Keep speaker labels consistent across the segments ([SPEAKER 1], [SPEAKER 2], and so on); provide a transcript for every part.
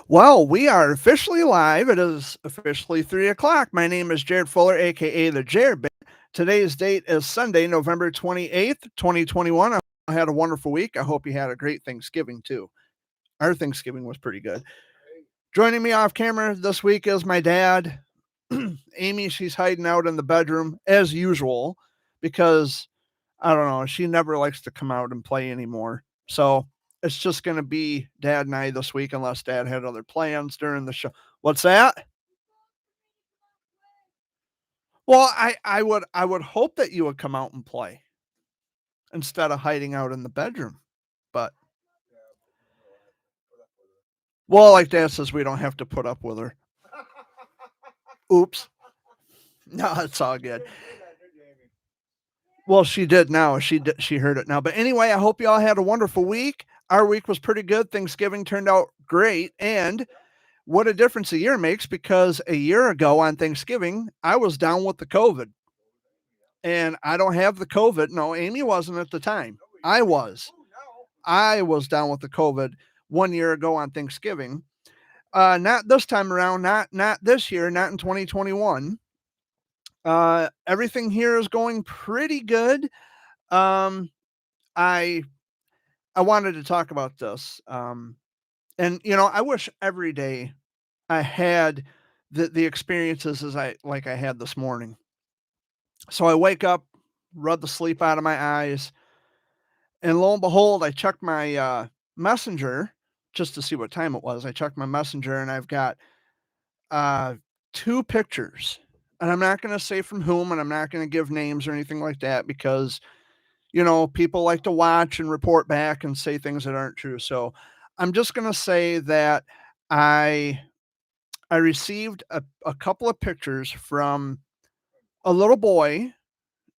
[SPEAKER 1] Well, we are officially live. It is officially 3 o'clock. My name is Jared Fuller, aka the Jared Bear. Today's date is Sunday, November 28th, 2021. I had a wonderful week. I hope you had a great Thanksgiving too. Our Thanksgiving was pretty good. Joining me off camera this week is my dad. Amy, she's hiding out in the bedroom as usual because I don't know, she never likes to come out and play anymore. So it's just going to be dad and I this week unless dad had other plans during the show. What's that? Well, I would hope that you would come out and play instead of hiding out in the bedroom. But well, like dad says, we don't have to put up with her. Oops. No, it's all good. Well, she did now. She heard it now. But anyway, I hope you all had a wonderful week. Our week was pretty good. Thanksgiving turned out great, and what a difference a year makes because a year ago on Thanksgiving, I was down with the COVID. And I don't have the COVID. No, Amy wasn't at the time. I was. I was down with the COVID 1 year ago on Thanksgiving. Not this time around, not this year, not in 2021. Everything here is going pretty good. Um, I I wanted to talk about this. And I wish every day I had the experiences as I had this morning. So I wake up, rub the sleep out of my eyes, and lo and behold, I check my messenger just to see what time it was. I checked my messenger and I've got uh, two pictures. And I'm not going to say from whom, and I'm not going to give names or anything like that because, people like to watch and report back and say things that aren't true. So I'm just going to say that I I received a couple of pictures from a little boy.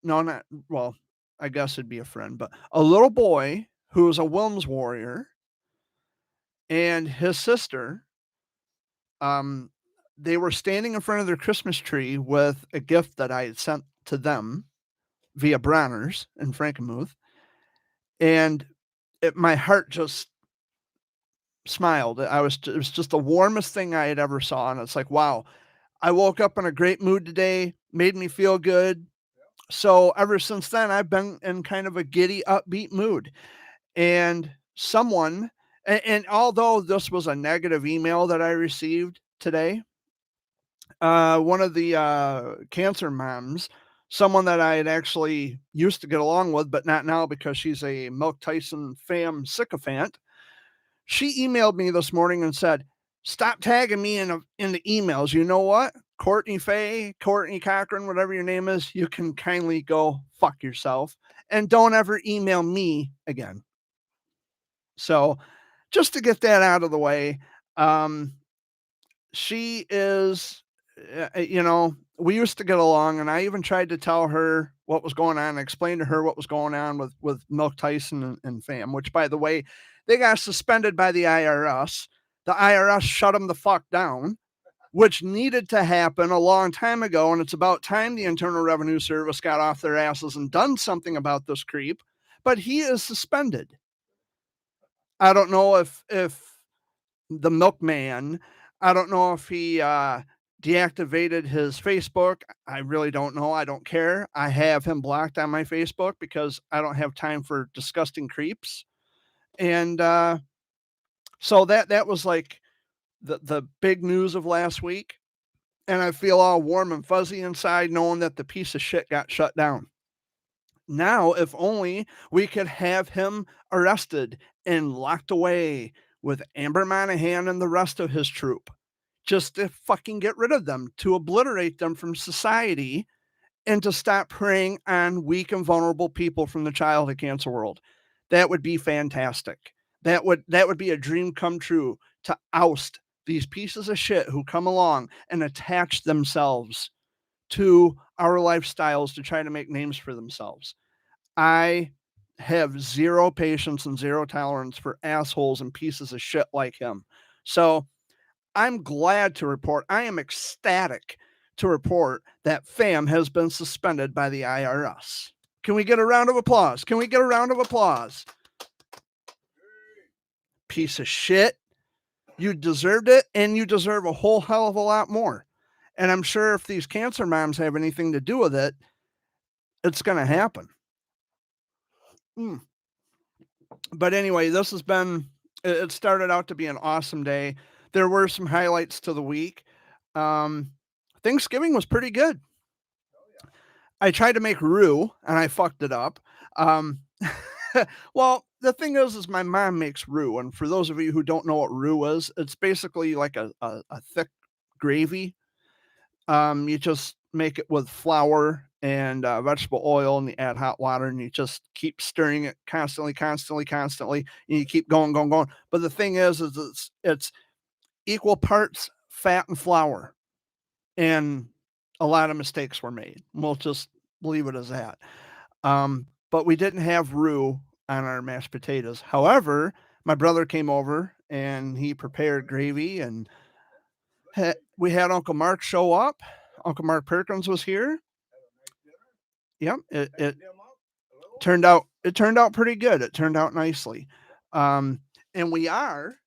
[SPEAKER 1] No, not well, I guess it'd be a friend, but a little boy who was a Wilms warrior and his sister. Um, they were standing in front of their Christmas tree with a gift that I had sent to them via Branners in Frankenmuth, and my heart just smiled. It was just the warmest thing I had ever saw, and it's like, wow, I woke up in a great mood today, made me feel good. So ever since then, I've been in kind of a giddy, upbeat mood. And someone, and although this was a negative email that I received today, one of the cancer moms, someone that I had actually used to get along with, but not now because she's a Milk Tyson fam sycophant. She emailed me this morning and said, "Stop tagging me in the emails. You know what? Courtney Fay, Courtney Cochran, whatever your name is, you can kindly go fuck yourself and don't ever email me again." So, just to get that out of the way, um, she is, we used to get along, and I even tried to tell her what was going on, explain to her what was going on with Milk Tyson and fam, which, by the way, they got suspended by the IRS. The IRS shut them the fuck down, which needed to happen a long time ago. And it's about time the Internal Revenue Service got off their asses and done something about this creep. But he is suspended. I don't know if the milkman, I don't know if he deactivated his Facebook. I really don't know. I don't care. I have him blocked on my Facebook because I don't have time for disgusting creeps. And so that was like the big news of last week. And I feel all warm and fuzzy inside knowing that the piece of shit got shut down. Now, if only we could have him arrested and locked away with Amber Monahan and the rest of his troop, just to fucking get rid of them, to obliterate them from society, and to stop preying on weak and vulnerable people from the childhood cancer world. That would be fantastic. That would be a dream come true, to oust these pieces of shit who come along and attach themselves to our lifestyles to try to make names for themselves. I have zero patience and zero tolerance for assholes and pieces of shit like him. So I'm glad to report, I am ecstatic to report that FAM has been suspended by the IRS. Can we get a round of applause? Can we get a round of applause? Piece of shit. You deserved it, and you deserve a whole hell of a lot more. And I'm sure if these cancer moms have anything to do with it, it's going to happen. Mm. But anyway, this has been, it started out to be an awesome day. There were some highlights to the week. Um, Thanksgiving was pretty good. I tried to make roux and I fucked it up. Um, well, the thing is my mom makes roux. And for those of you who don't know what roux is, it's basically like a thick gravy. You just make it with flour and vegetable oil, and you add hot water, and you just keep stirring it constantly, constantly, constantly, and you keep going, going, going. But the thing is it's equal parts fat and flour, and a lot of mistakes were made. We'll just leave it as that. But we didn't have roux on our mashed potatoes. However, my brother came over and he prepared gravy, and we had Uncle Mark show up. Uncle Mark Perkins was here. Yep, it turned out pretty good. It turned out nicely. And we are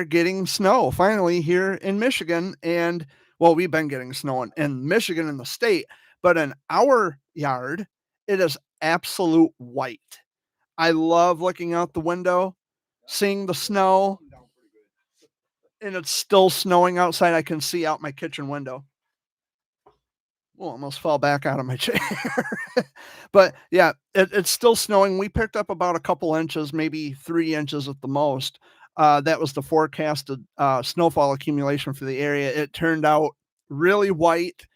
[SPEAKER 1] getting snow finally here in Michigan, and well, we've been getting snow in Michigan in the state, but in our yard, it is absolute white. I love looking out the window, seeing the snow, and it's still snowing outside. I can see out my kitchen window. Well, almost fall back out of my chair. But yeah, it's still snowing. We picked up about a couple inches, maybe 3 inches at the most. That was the forecasted snowfall accumulation for the area. It turned out really white.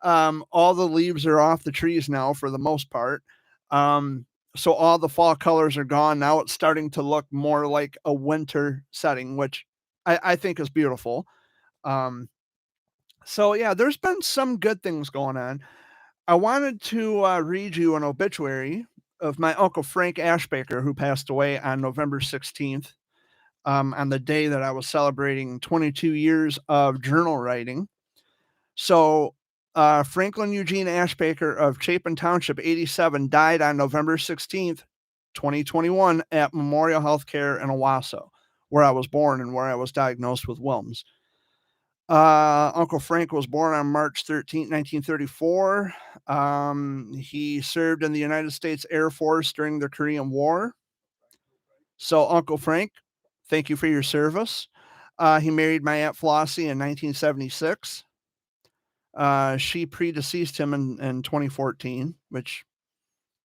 [SPEAKER 1] All the leaves are off the trees now for the most part. So all the fall colors are gone. Now it's starting to look more like a winter setting, which I think is beautiful. Um, so yeah, there's been some good things going on. I wanted to read you an obituary of my uncle Frank Ashbaker, who passed away on November 16th, on the day that I was celebrating 22 years of journal writing. So Franklin Eugene Ashbaker of Chapin Township, 87, died on November 16th, 2021 at Memorial Healthcare in Owasso, where I was born and where I was diagnosed with Wilms. Uncle Frank was born on March 13th, 1934. He served in the United States Air Force during the Korean War. So, Uncle Frank, thank you for your service. He married my Aunt Flossie in 1976. She predeceased him in 2014, which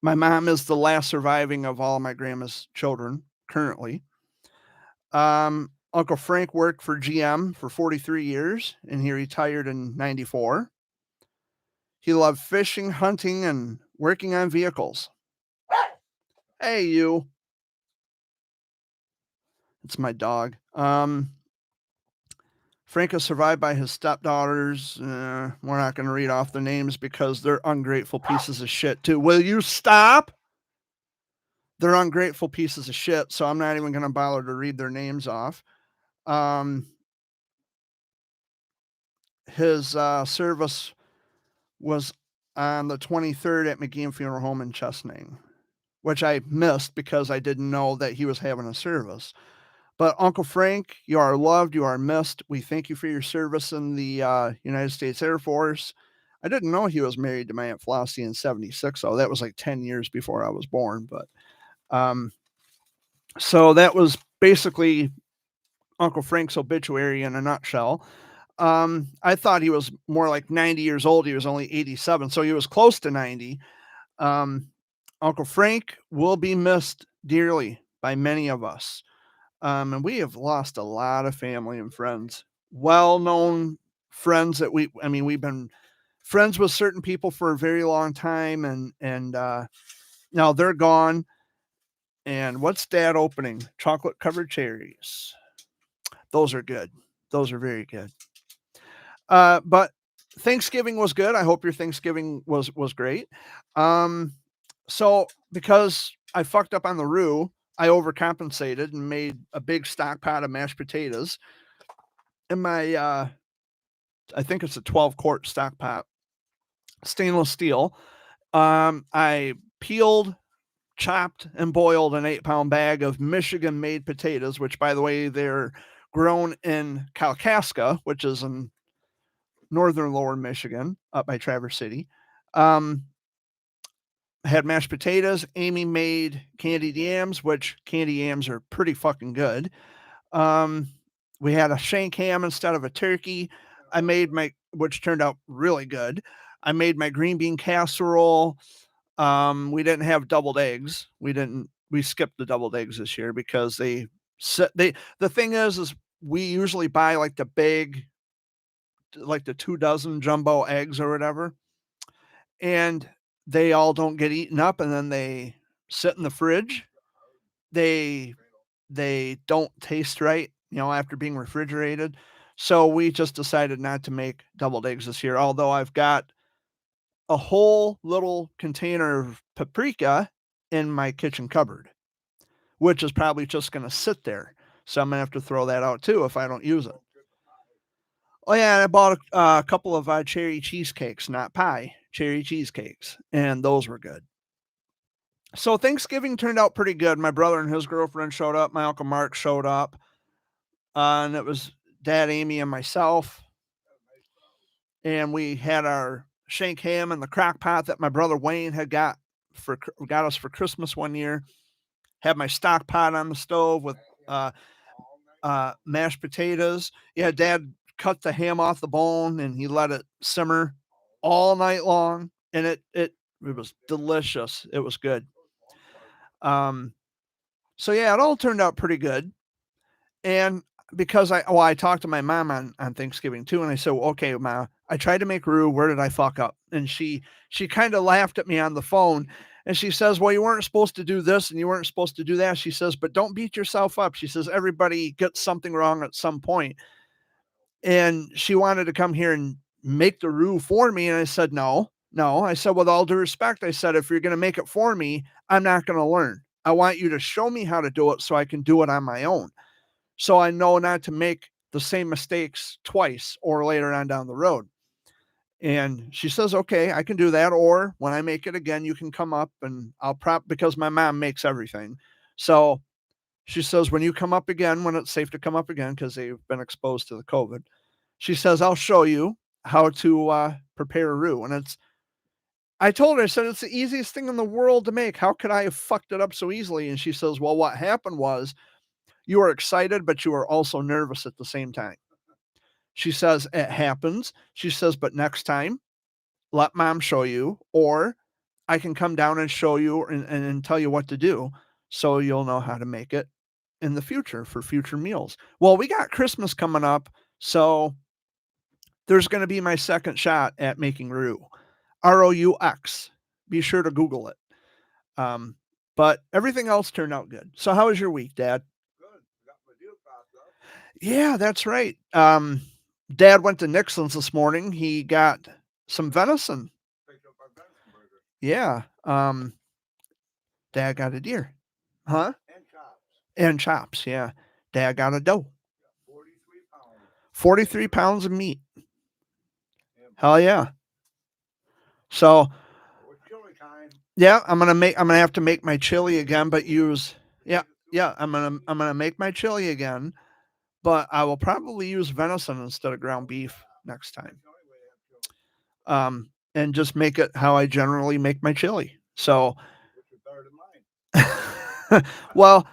[SPEAKER 1] my mom is the last surviving of all my grandma's children currently. Uncle Frank worked for GM for 43 years, and he retired in 94. He loved fishing, hunting, and working on vehicles. Hey, you. It's my dog. Frank is survived by his stepdaughters. We're not going to read off the names because they're ungrateful pieces of shit, too. Will you stop? They're ungrateful pieces of shit, so I'm not even going to bother to read their names off. His service was on the 23rd at McGeehan Funeral Home in Chesnang, which I missed because I didn't know that he was having a service. But Uncle Frank, you are loved, you are missed. We thank you for your service in the United States Air Force. I didn't know he was married to my Aunt Flossie in 76, so that was like 10 years before I was born. But so that was basically Uncle Frank's obituary in a nutshell. I thought he was more like 90 years old. He was only 87, so he was close to 90. Uncle Frank will be missed dearly by many of us. And we have lost a lot of family and friends, well-known friends that we've been friends with certain people for a very long time, and now they're gone. And what's Dad opening? Chocolate covered cherries. Those are good. Those are very good. But Thanksgiving was good. I hope your Thanksgiving was great. So because I fucked up on the roux, I overcompensated and made a big stock pot of mashed potatoes. In my I think it's a 12-quart stock pot, stainless steel. I peeled, chopped, and boiled an 8-pound bag of Michigan-made potatoes, which, by the way, they're grown in Kalkaska, which is in northern lower Michigan, up by Traverse City. Um, had mashed potatoes. Amy made candied yams, which candied yams are pretty fucking good. Um, we had a shank ham instead of a turkey. I made my, which turned out really good. I made my green bean casserole. We didn't have deviled eggs. We skipped the deviled eggs this year because the thing is we usually buy like the big, like the 2 dozen jumbo eggs or whatever, and they all don't get eaten up and then they sit in the fridge. They they don't taste right, after being refrigerated. So we just decided not to make deviled eggs this year, although I've got a whole little container of paprika in my kitchen cupboard, which is probably just going to sit there. So I'm going to have to throw that out too if I don't use it. Oh, yeah, and I bought a couple of cherry cheesecakes, not pie, cherry cheesecakes, and those were good. So Thanksgiving turned out pretty good. My brother and his girlfriend showed up. My uncle Mark showed up, and it was Dad, Amy, and myself. And we had our shank ham in the crock pot that my brother Wayne had got us for Christmas one year. Had my stock pot on the stove with mashed potatoes. Yeah, Dad cut the ham off the bone and he let it simmer all night long, and it was delicious. It was good. So yeah, it all turned out pretty good. And because I talked to my mom on Thanksgiving too, and I said, well, okay, Ma, I tried to make roux. Where did I fuck up? And she kind of laughed at me on the phone, and she says, well, you weren't supposed to do this and you weren't supposed to do that. She says, but don't beat yourself up. She says, everybody gets something wrong at some point. And she wanted to come here and make the roux for me. And I said, no. I said, with all due respect, I said, if you're going to make it for me, I'm not going to learn. I want you to show me how to do it so I can do it on my own. So I know not to make the same mistakes twice or later on down the road. And she says, okay, I can do that. Or when I make it again, you can come up and because my mom makes everything. So she says, when you come up again, when it's safe to come up again, because they've been exposed to the COVID, she says, I'll show you how to prepare a roux. And I told her, I said, it's the easiest thing in the world to make. How could I have fucked it up so easily? And she says, well, what happened was you were excited, but you were also nervous at the same time. She says, it happens. She says, but next time, let mom show you, or I can come down and show you and tell you what to do so you'll know how to make it in the future for future meals. Well, we got Christmas coming up, so there's going to be my second shot at making roux. ROUX. Be sure to Google it. But everything else turned out good. So how was your week, Dad?
[SPEAKER 2] Good. Got my deal passed up.
[SPEAKER 1] Yeah, that's right. Dad went to Nixon's this morning. He got some venison.
[SPEAKER 2] Picked up our venison burger
[SPEAKER 1] Yeah. Dad got a deer. Huh?
[SPEAKER 2] and chops.
[SPEAKER 1] And chops, yeah. Dad got a doe.
[SPEAKER 2] 43 pounds.
[SPEAKER 1] 43 pounds of meat.
[SPEAKER 2] Yeah,
[SPEAKER 1] Hell yeah. So
[SPEAKER 2] with chili time.
[SPEAKER 1] yeah, I'm gonna have to make my chili again, but I'm gonna make my chili again, but I will probably use venison instead of ground beef next time.
[SPEAKER 2] That's the only way to have chili.
[SPEAKER 1] And just make it how I generally make my chili. So
[SPEAKER 2] Which is better than mine.
[SPEAKER 1] well,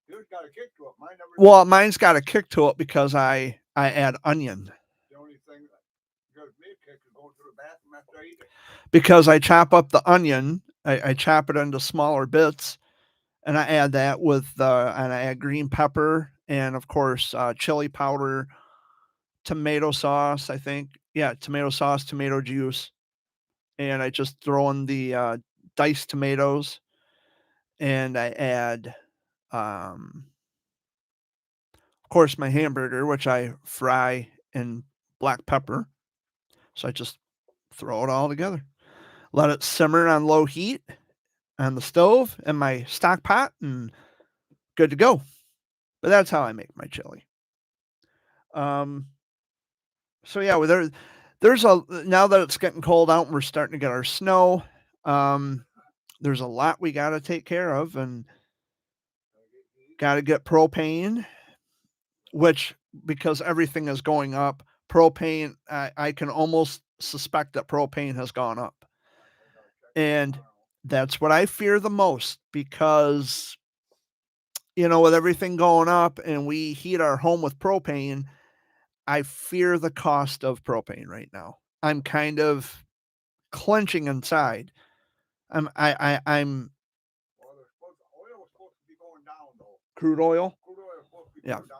[SPEAKER 2] Yours got a kick to it. Mine never.
[SPEAKER 1] well, mine's got a kick to it because I add onion.
[SPEAKER 2] The only thing that gives me a kick is going to the bathroom after I eat it.
[SPEAKER 1] Because I chop up the onion, I chop it into smaller bits, and I add that and I add green pepper and of course chili powder, tomato sauce. I think tomato sauce, tomato juice, and I just throw in the diced tomatoes, and I add, of course, my hamburger, which I fry in black pepper. So I just throw it all together, let it simmer on low heat on the stove in my stock pot, and good to go. But that's how I make my chili. So yeah, there's a now that it's getting cold out and we're starting to get our snow. There's a lot we got to take care of, and got to get propane, which because everything is going up, propane, I can almost suspect that propane has gone up.
[SPEAKER 2] I gotta check that
[SPEAKER 1] And
[SPEAKER 2] tomorrow.
[SPEAKER 1] that's what I fear the most because, with everything going up and we heat our home with propane, I fear the cost of propane right now. I'm kind of clenching inside. I'm
[SPEAKER 2] Well, oil was supposed to be going down though.
[SPEAKER 1] crude oil.
[SPEAKER 2] Crude oil is supposed to be
[SPEAKER 1] Yeah.
[SPEAKER 2] going down.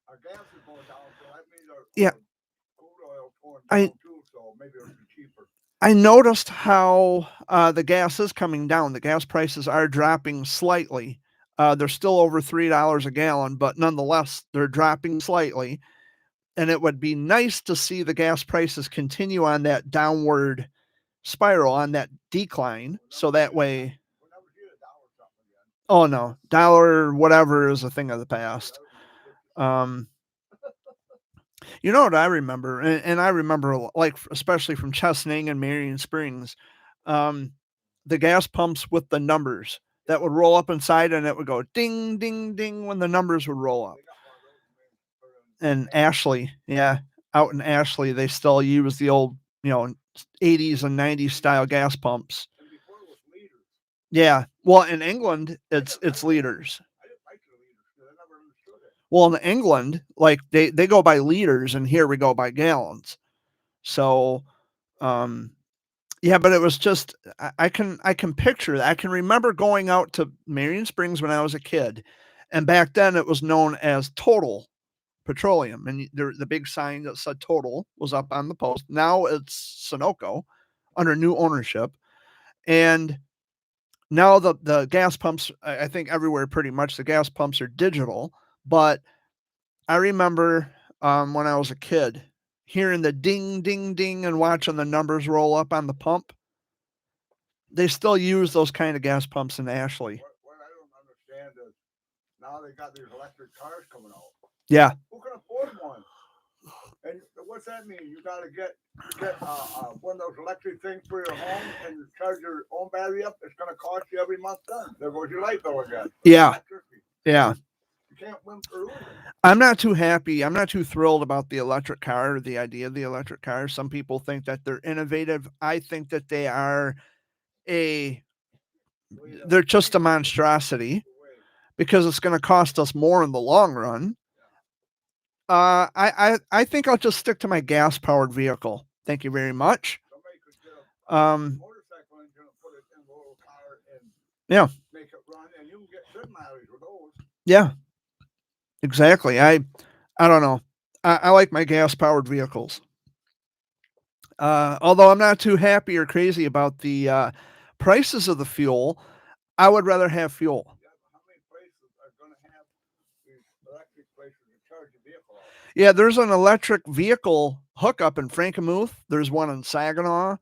[SPEAKER 2] Our gas is going down, so that means
[SPEAKER 1] Yeah.
[SPEAKER 2] our crude oil is going
[SPEAKER 1] I
[SPEAKER 2] down too. So maybe it'll be cheaper.
[SPEAKER 1] I noticed how the gas is coming down. The gas prices are dropping slightly. They're still over $3 a gallon, but nonetheless, they're dropping slightly. And it would be nice to see the gas prices continue on that downward spiral, on that decline. So that way,
[SPEAKER 2] We'll never see a dollar something again.
[SPEAKER 1] oh no, dollar whatever is a thing of the past.
[SPEAKER 2] That would be ridiculous.
[SPEAKER 1] Um, you know what I remember, and I remember like especially from Chesaning and Marion Springs, um, the gas pumps with the numbers that would roll up inside, and it would go ding, ding, ding when the numbers would roll up.
[SPEAKER 2] They got one of those in
[SPEAKER 1] And Ashley, yeah, out in Ashley, they still use the old, 80s and 90s style gas pumps.
[SPEAKER 2] and before it was liters.
[SPEAKER 1] Yeah, well, in England, it's liters.
[SPEAKER 2] I didn't like the liters because I never understood it.
[SPEAKER 1] Well, in England, like they go by liters, and here we go by gallons. So, um, yeah, but it was just I can picture that. I can remember going out to Marion Springs when I was a kid, and back then it was known as Total Petroleum, and the big sign that said Total was up on the post. Now it's Sunoco under new ownership, and now the gas pumps. I think everywhere pretty much the gas pumps are digital, but I remember when I was a kid hearing the ding, ding, ding and watching the numbers roll up on the pump. They still use those kind of gas pumps in Ashley.
[SPEAKER 2] What I don't understand is now they got these electric cars coming out.
[SPEAKER 1] Yeah.
[SPEAKER 2] Who can afford one? And what's that mean? You got to get one of those electric things for your home and charge your own battery up. It's going to cost you every month. Then there goes your light bill again.
[SPEAKER 1] Yeah.
[SPEAKER 2] Electricity.
[SPEAKER 1] Yeah.
[SPEAKER 2] You can't win or lose it.
[SPEAKER 1] I'm not too happy. I'm not too thrilled about the electric car or the idea of the electric car. Some people think that they're innovative. I think that they are a they're just a monstrosity because it's going to cost us more in the long run. I think I'll just stick to my gas powered vehicle. Thank you very much.
[SPEAKER 2] Somebody could get a
[SPEAKER 1] Um,
[SPEAKER 2] motorcycle engine and put it in a little car and
[SPEAKER 1] yeah,
[SPEAKER 2] make it run, and you can get good mileage with those.
[SPEAKER 1] yeah, exactly. I don't know. I like my gas powered vehicles. Although I'm not too happy or crazy about the prices of the fuel, I would rather have fuel.
[SPEAKER 2] Yeah, but how many places are going to have these electric places to charge your vehicle out?
[SPEAKER 1] Yeah, there's an electric vehicle hookup in Frankenmuth. There's one in Saginaw.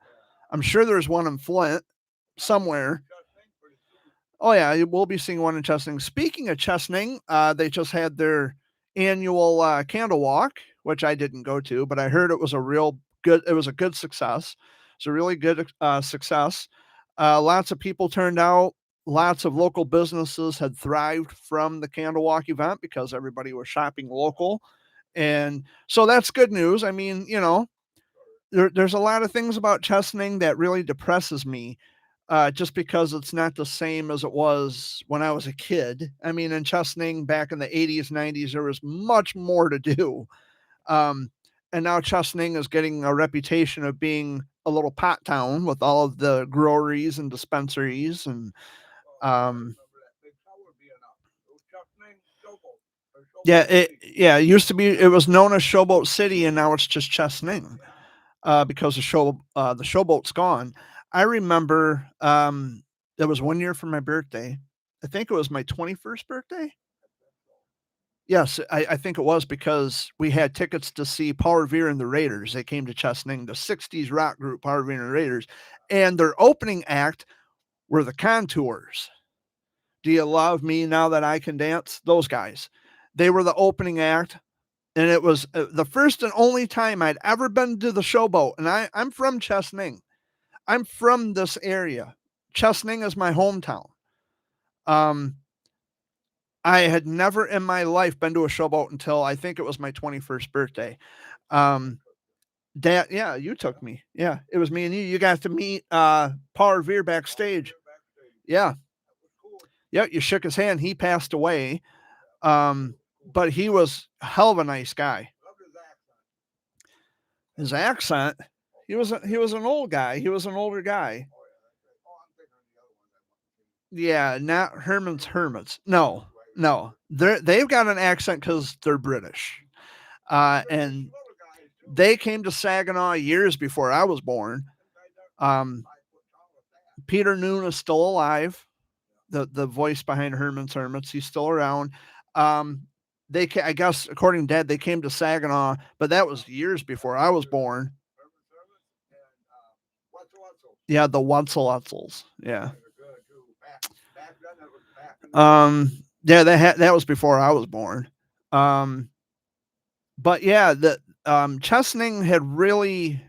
[SPEAKER 1] I'm sure there's one in Flint somewhere.
[SPEAKER 2] Just think pretty soon.
[SPEAKER 1] Oh yeah, we'll be seeing one in Chesaning. Speaking of Chesaning, they just had their annual candle walk, which I didn't go to, but I heard it was a real good. It was a good success. It's a really good success. Lots of people turned out. Lots of local businesses had thrived from the candle walk event because everybody was shopping local, and so that's good news. I mean, there's a lot of things about Chesaning that really depresses me just because it's not the same as it was when I was a kid. I mean, in Chesaning back in the 80s, 90s, there was much more to do. Um, and now Chesaning is getting a reputation of being a little pot town with all of the breweries and dispensaries. And
[SPEAKER 2] Oh, I
[SPEAKER 1] um,
[SPEAKER 2] remember that big tower being up. It was just named Showboat. Or
[SPEAKER 1] yeah,
[SPEAKER 2] Showboat City.
[SPEAKER 1] it used to be, it was known as Showboat City, and now it's just Chesaning
[SPEAKER 2] Yeah.
[SPEAKER 1] because the Showboat's gone. I remember it was 1 year for my birthday. I think it was my 21st birthday. Yes, I think it was because we had tickets to see Paul Revere and the Raiders. They came to Chesaning, the 60s rock group Paul Revere and the Raiders. And their opening act were the Contours. Do you love me now that I can dance? Those guys. They were the opening act. And it was the first and only time I'd ever been to the Showboat. And I'm from Chesaning. I'm from this area. Chesaning is my hometown. Um, I had never in my life been to a showboat until I think it was my 21st birthday. Um, Dad, yeah, you took me. Yeah, it was me and you. You got to meet Paul Revere backstage. Yeah, yeah, you shook his hand. He passed away. But he was a hell of a nice guy. His accent, he was an old guy. He was an older guy. Yeah, not Herman's Hermits. No, no, they've got an accent because they're British. And they came to Saginaw years before I was born. Um, Peter Noon is still alive. The voice behind Herman's Hermits, he's still around. Um, I guess according to Dad, they came to Saginaw, but that was years before I was born. Yeah, the Wetzel's. Yeah. Yeah, that was before I was born. Um, but yeah, the Chesaning had really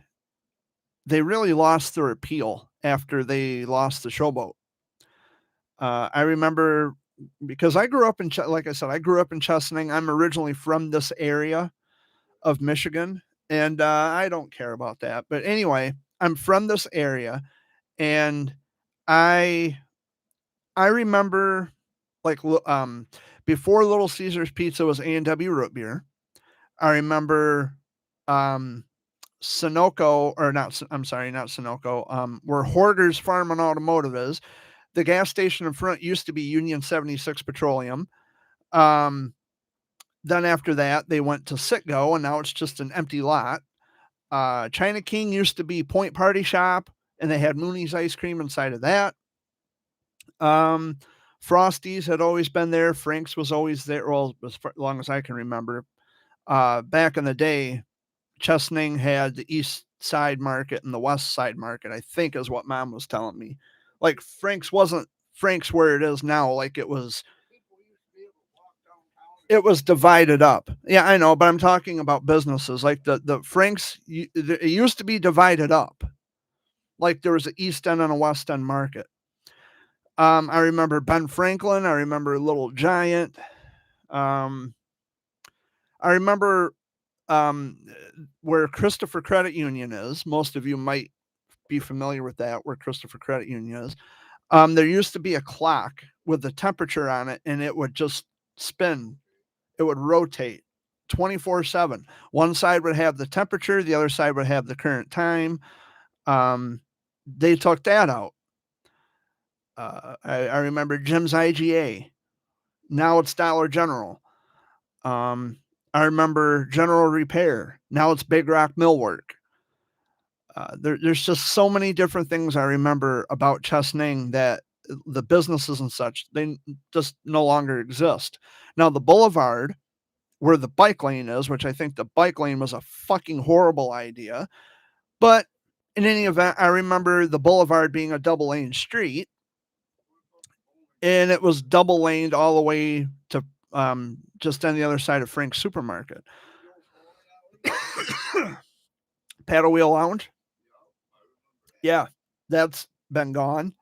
[SPEAKER 1] they really lost their appeal after they lost the showboat. I remember because I grew up in like I said, I grew up in Chesaning. I'm originally from this area of Michigan, and I don't care about that. But anyway, I'm from this area, and I I remember like before Little Caesars Pizza was A&W root beer. I remember um Sunoco, or not, I'm sorry, not Sunoco, where Hoarders Farm and Automotive is. The gas station in front used to be Union 76 Petroleum. Um, then after that, they went to Citgo, and now it's just an empty lot. China King used to be Point Party Shop, and they had Mooney's ice cream inside of that. Um, Frosty's had always been there. Frank's was always there, well, as long as I can remember. Back in the day, Chesaning had the East Side Market and the West Side Market, I think is what Mom was telling me. Like Frank's wasn't Frank's where it is now. Like it was divided up. Yeah, I know, but I'm talking about businesses. Like the Frank's, it used to be divided up. Like there was an East End and a West End market. I remember Ben Franklin. I remember Little Giant. Um, I remember um, where Christopher Credit Union is. Most of you might be familiar with that, where Christopher Credit Union is. There used to be a clock with the temperature on it, and it would just spin. It would rotate 24/7. One side would have the temperature, the other side would have the current time. They took that out. I remember Jim's IGA. Now it's Dollar General. I remember General Repair. Now it's Big Rock Millwork. There's just so many different things I remember about Chesaning that the businesses and such, they just no longer exist. Now, the boulevard where the bike lane is, which I think the bike lane was a fucking horrible idea. But in any event, I remember the boulevard being a double lane street, and it was double laned all the way to just on the other side of Frank's Supermarket. Paddle Wheel Lounge. Yeah, that's been gone.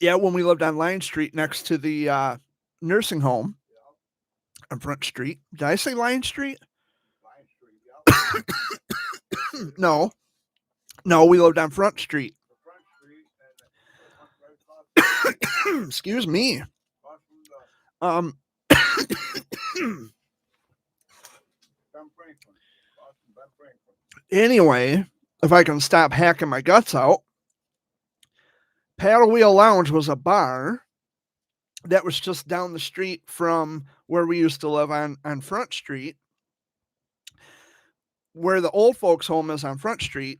[SPEAKER 1] Yeah, when we lived on Line Street next to the nursing home on Front Street. Did I say Line Street? No, no, we lived on Front Street. Excuse me. Um. Anyway, if I can stop hacking my guts out, Paddle Wheel Lounge was a bar that was just down the street from where we used to live on Front Street. Where the old folks' home is on Front Street,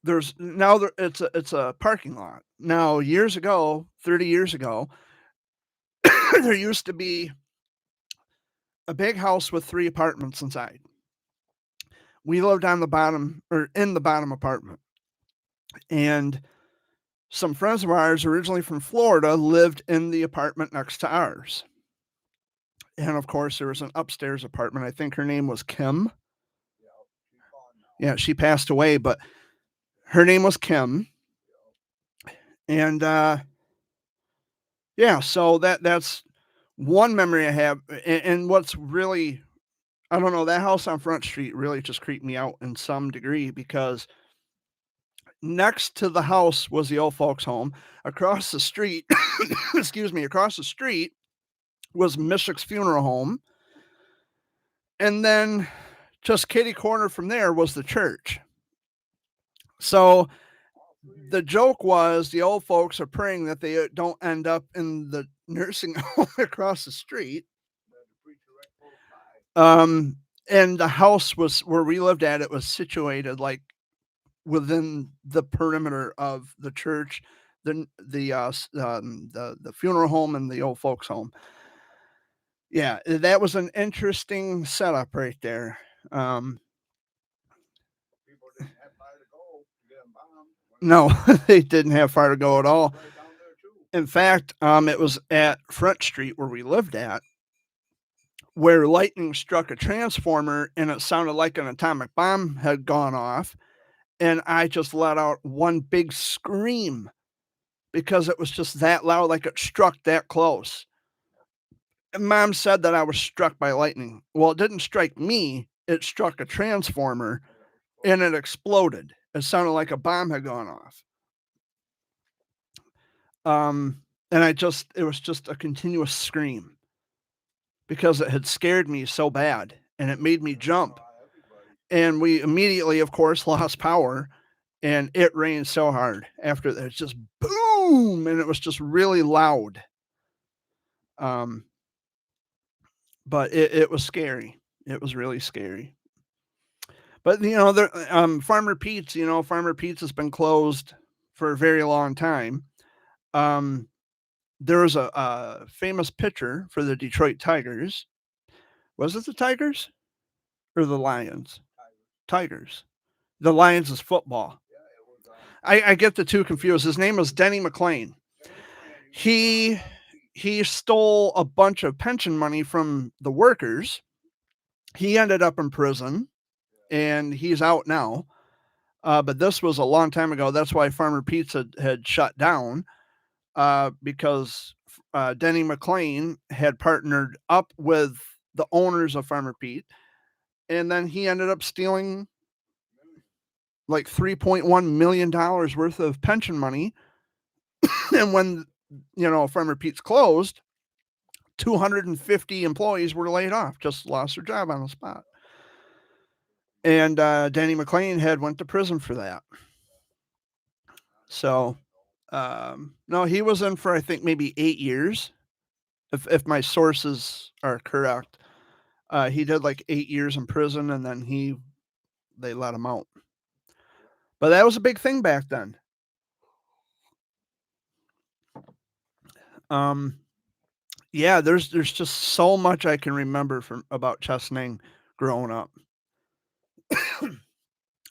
[SPEAKER 1] there's now it's a parking lot. Now, years ago, 30 years ago, there used to be a big house with 3 apartments inside. We lived on the bottom, or in the bottom apartment. And some friends of ours, originally from Florida, lived in the apartment next to ours. And of course, there was an upstairs apartment. I think her name was Kim. Yeah, she passed away, but her name was Kim. And yeah, so that's one memory I have. And what's really, I don't know, that house on Front Street really just creeped me out in some degree because next to the house was the old folks' home. Across the street, excuse me, across the street was Mishik's funeral home. And then just kitty corner from there was the church. So the joke was the old folks are praying that they don't end up in the nursing home across the street. And the house was where we lived at, it was situated like within the perimeter of the church, the funeral home and the old folks home. Yeah, that was an interesting setup right there. Um,
[SPEAKER 2] People didn't have fire to go to get them bombed.
[SPEAKER 1] no, they didn't have far to go at all.
[SPEAKER 2] Right down there too.
[SPEAKER 1] In fact, it was at Front Street where we lived at, where lightning struck a transformer and it sounded like an atomic bomb had gone off. And I just let out one big scream because it was just that loud, like it struck that close. And mom said that I was struck by lightning. Well, it didn't strike me, it struck a transformer and it exploded. It sounded like a bomb had gone off. And it was just a continuous scream because it had scared me so bad and it made me jump. And we immediately, of course, lost power and it rained so hard after that. It's just boom. And it was just really loud. Um, but it was scary. It was really scary. But Farmer Pete's, Farmer Pete's has been closed for a very long time. Um, there was a famous pitcher for the Detroit Tigers. Was it the Tigers or the Lions? Tigers. The Lions is football. I get the two confused. His name was Denny McLain. He stole a bunch of pension money from the workers. He ended up in prison, and he's out now. But this was a long time ago. That's why Farmer Pete's had shut down, because Denny McLain had partnered up with the owners of Farmer Pete, and then he ended up stealing like $3.1 million worth of pension money. And when, Farmer Pete's closed, 250 employees were laid off, just lost their job on the spot. And Denny McLain had went to prison for that. So, no, he was in for, I think, maybe 8 years, if my sources are correct. He did like 8 years in prison, and then they let him out. But that was a big thing back then. Yeah, there's just so much I can remember from about Chesaning growing up.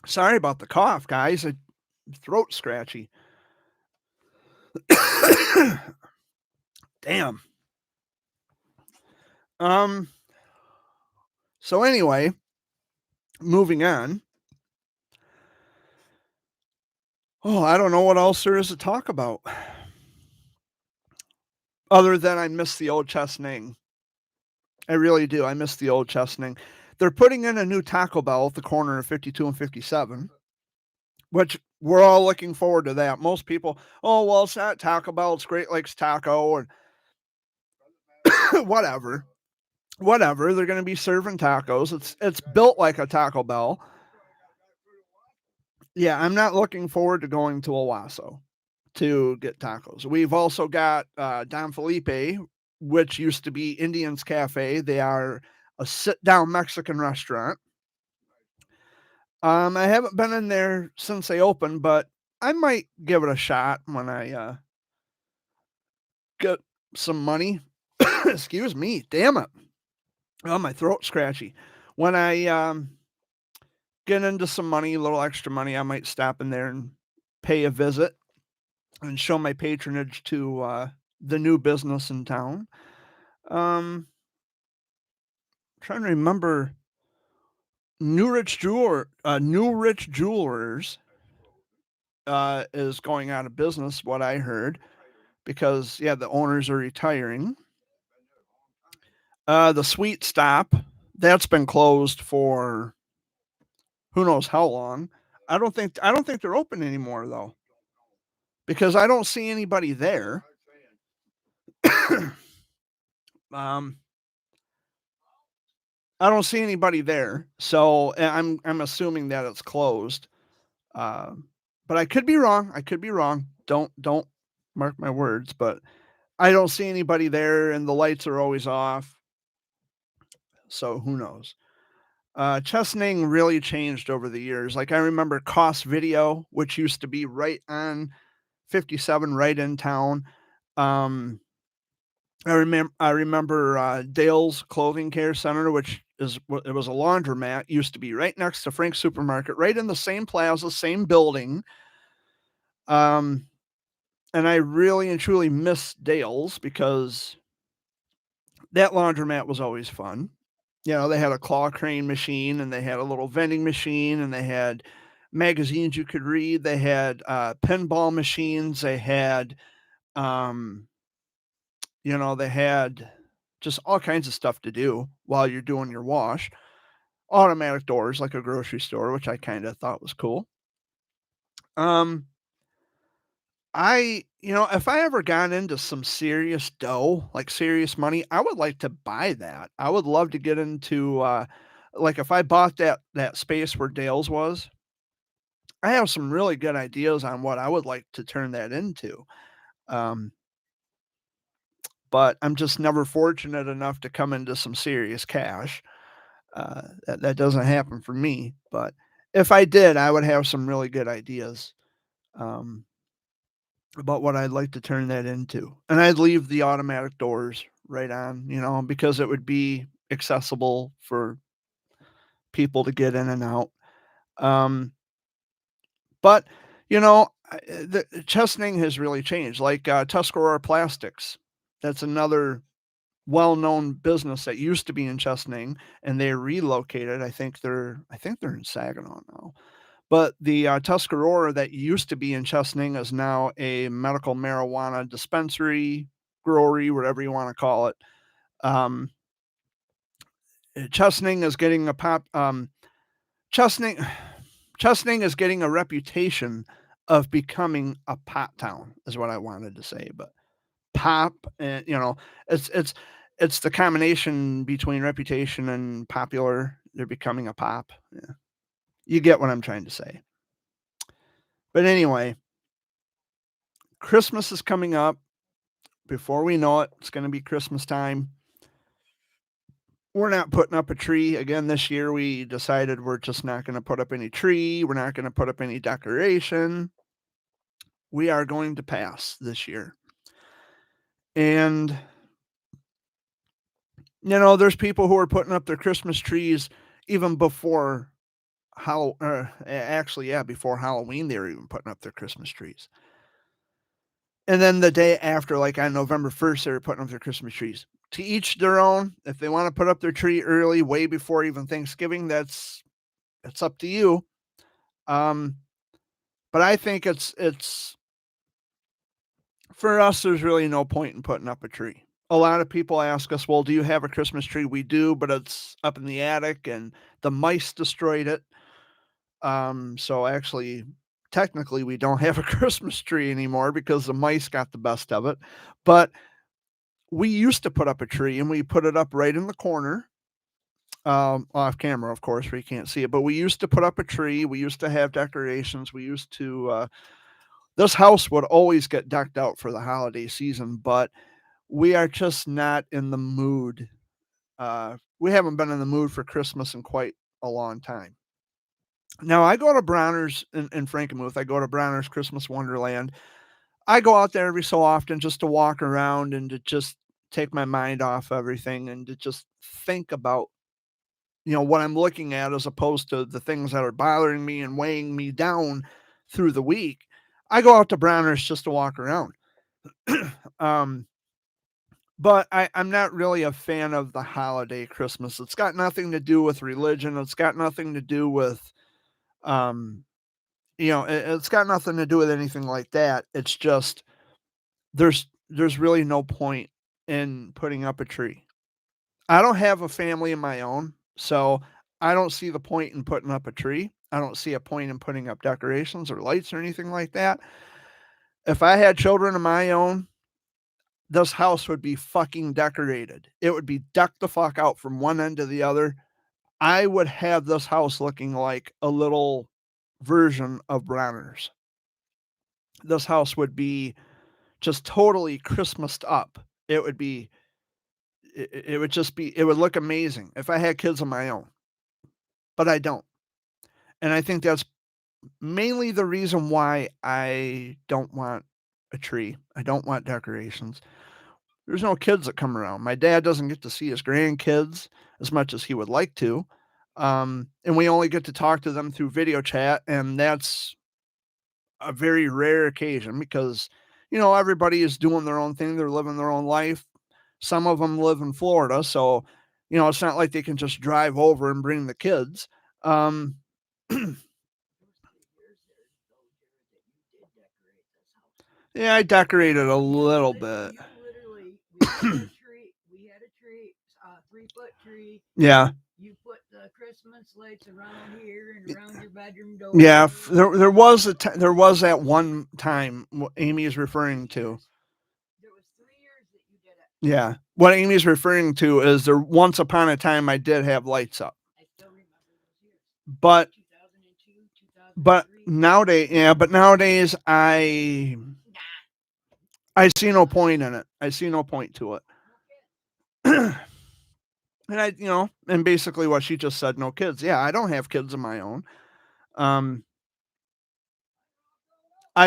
[SPEAKER 1] Sorry about the cough, guys. Throat scratchy. Damn. So anyway, moving on. Oh, I don't know what else there is to talk about. Other than I miss the old Chesaning. I really do. I miss the old Chesaning. They're putting in a new Taco Bell at the corner of 52 and 57, which we're all looking forward to that. Most people, oh, well, it's not Taco Bell, it's Great Lakes Taco, and whatever. Whatever. They're going to be serving tacos. It's built like a Taco Bell. Yeah, I'm not looking forward to going to Owasso to get tacos. We've also got Don Felipe, which used to be Indians Cafe. They are a sit-down Mexican restaurant. I haven't been in there since they opened, but I might give it a shot when I get some money. Excuse me, damn it. Oh, my throat's scratchy. When I get into some money, a little extra money, I might stop in there and pay a visit and show my patronage to the new business in town. Trying to remember New Rich Jewelers is going out of business, what I heard, because yeah, the owners are retiring. The Sweet Stop, that's been closed for who knows how long. I don't think they're open anymore though, because I don't see anybody there. um, I don't see anybody there, so I'm assuming that it's closed. Um, but I could be wrong. I could be wrong. Don't mark my words, but I don't see anybody there, and the lights are always off. So who knows? Chesaning really changed over the years. Like I remember Cost Video, which used to be right on 57, right in town. Um, I remember Dale's Clothing Care Center, which it was a laundromat. Used to be right next to Frank's Supermarket, right in the same plaza, same building. Um, and I really and truly miss Dale's because that laundromat was always fun. You know, they had a claw crane machine and they had a little vending machine and they had magazines you could read. They had pinball machines. They had, um, they had just all kinds of stuff to do while you're doing your wash. Automatic doors like a grocery store, which I kind of thought was cool. Um, if I ever got into some serious dough, like serious money, I would like to buy that. I would love to get into, like if I bought that space where Dale's was, I have some really good ideas on what I would like to turn that into. Um, but I'm just never fortunate enough to come into some serious cash. That doesn't happen for me. But if I did, I would have some really good ideas. Um, about what I'd like to turn that into. And I'd leave the automatic doors right on, because it would be accessible for people to get in and out. Um, but the Chesaning has really changed. Like Tuscarora Plastics, that's another well-known business that used to be in Chesaning, and they relocated. I think they're in Saginaw now. But the Tuscarora that used to be in Chesaning is now a medical marijuana dispensary, growery, whatever you want to call it. Um, Chesaning is getting a pop. Chesaning, Chesaning is getting a reputation of becoming a pot town, is what I wanted to say. But pop, and it's the combination between reputation and popular. They're becoming a pop. Yeah. You get what I'm trying to say. But anyway, Christmas is coming up. Before we know it, it's going to be Christmas time. We're not putting up a tree again this year. We decided we're just not going to put up any tree. We're not going to put up any decoration. We are going to pass this year. And, there's people who are putting up their Christmas trees even before before Halloween, they were even putting up their Christmas trees. And then the day after, like on November 1st, they were putting up their Christmas trees. To each their own. If they want to put up their tree early, way before even Thanksgiving, that's up to you. Um, but I think it's for us. There's really no point in putting up a tree. A lot of people ask us, "Well, do you have a Christmas tree?" We do, but it's up in the attic, and the mice destroyed it. So actually, technically, we don't have a Christmas tree anymore because the mice got the best of it. But we used to put up a tree, and we put it up right in the corner, off camera, of course, where you can't see it. But we used to put up a tree. We used to have decorations. We used to. This house would always get decked out for the holiday season, but we are just not in the mood. We haven't been in the mood for Christmas in quite a long time. Now I go to Bronner's in Frankenmuth. I go to Bronner's Christmas Wonderland. I go out there every so often just to walk around and to just take my mind off everything and to just think about, what I'm looking at as opposed to the things that are bothering me and weighing me down through the week. I go out to Bronner's just to walk around. um, but I'm not really a fan of the holiday Christmas. It's got nothing to do with religion. It's got nothing to do with um it's got nothing to do with anything like that. It's just there's really no point in putting up a tree. I don't have a family of my own, so I don't see the point in putting up a tree. I don't see a point in putting up decorations or lights or anything like that. If I had children of my own, this house would be fucking decorated. It would be decked the fuck out from one end to the other. I would have this house looking like a little version of Bronner's. This house would be just totally Christmased up. It would be it would just be it would look amazing if I had kids of my own, but I don't. And I think that's mainly the reason why I don't want a tree. I don't want decorations. There's no kids that come around. My dad doesn't get to see his grandkids as much as he would like to. And we only get to talk to them through video chat, and that's a very rare occasion because, everybody is doing their own thing. They're living their own life. Some of them live in Florida, so, it's not like they can just drive over and bring the kids. Um, yeah, I decorated a little bit.
[SPEAKER 3] We had a tree, 3-foot tree.
[SPEAKER 1] Yeah.
[SPEAKER 3] You put the Christmas lights around here and around your bedroom door.
[SPEAKER 1] Yeah, there was there was that one time what Amy is referring to.
[SPEAKER 3] There was 3 years that you did it.
[SPEAKER 1] Yeah, what Amy's referring to is there once upon a time I did have lights up,
[SPEAKER 3] I still remember those years.
[SPEAKER 1] but
[SPEAKER 3] 2002, 2003.
[SPEAKER 1] but nowadays I see no point in it. I see no point to it. And and basically what she just said, no kids. Yeah, I don't have kids of my own. I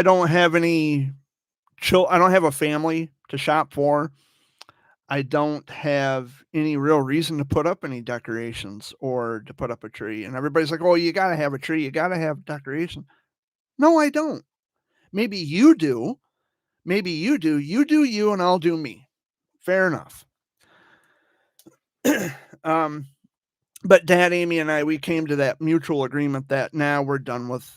[SPEAKER 1] don't have any I don't have a family to shop for. I don't have any real reason to put up any decorations or to put up a tree. And everybody's like, "Oh, you got to have a tree. You got to have decoration." No, I don't. Maybe you do. Maybe you do. You do you and I'll do me. Fair enough. But Dad, Amy, and I, we came to that mutual agreement that now we're done with